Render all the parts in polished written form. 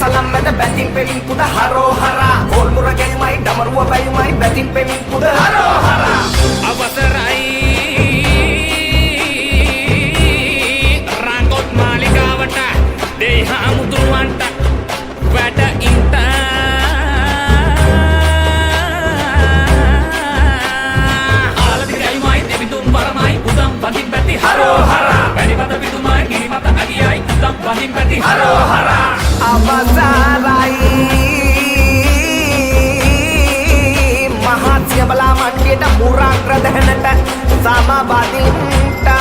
Salam med batting pemin puda haro hara gol murage mai damaruwa bai mai batting pemin puda haro hara අවසරයි රංගොත් මාලිගාවට දේහා මුදුන්වන්ට වැඩ ඉන්ට ආලදිගයි මයි දෙවිදුම් වරමයි උදම් වදින් පැති හරෝ හරා වැඩිපත පිටුමයි ගිරිමත අගියයි උදම් වදින් පැති හරෝ හරා Avasarai Mahatsya bala mandiyata muragra dahanata sama badinta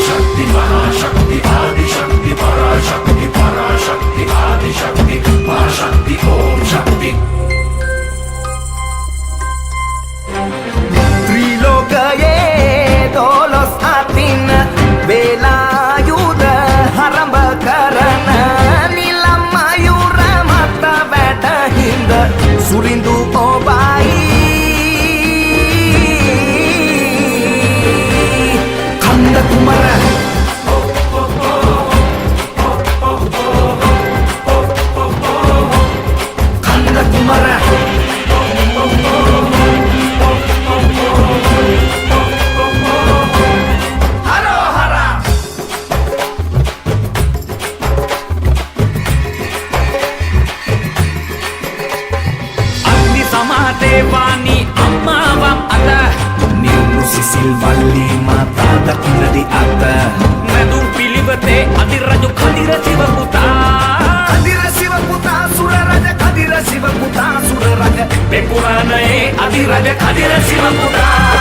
Shakti Mahashakti Adi Shakti Parashakti Parashakti Adi Shakti Mahashakti Om Shakti Trilokaye dolos atin Velayuda haramba karana Nilam mayura mata veda hinda Surindu obai Kanda kumara Kanda kumara Devani ammavam ada Nilnu sisil valli mata dakinadi ata Nadum pilivate adiraju khadira siva puta Kadira siva puta sura raja Kadira siva puta sura raja Be puranae adiraja khadira siva puta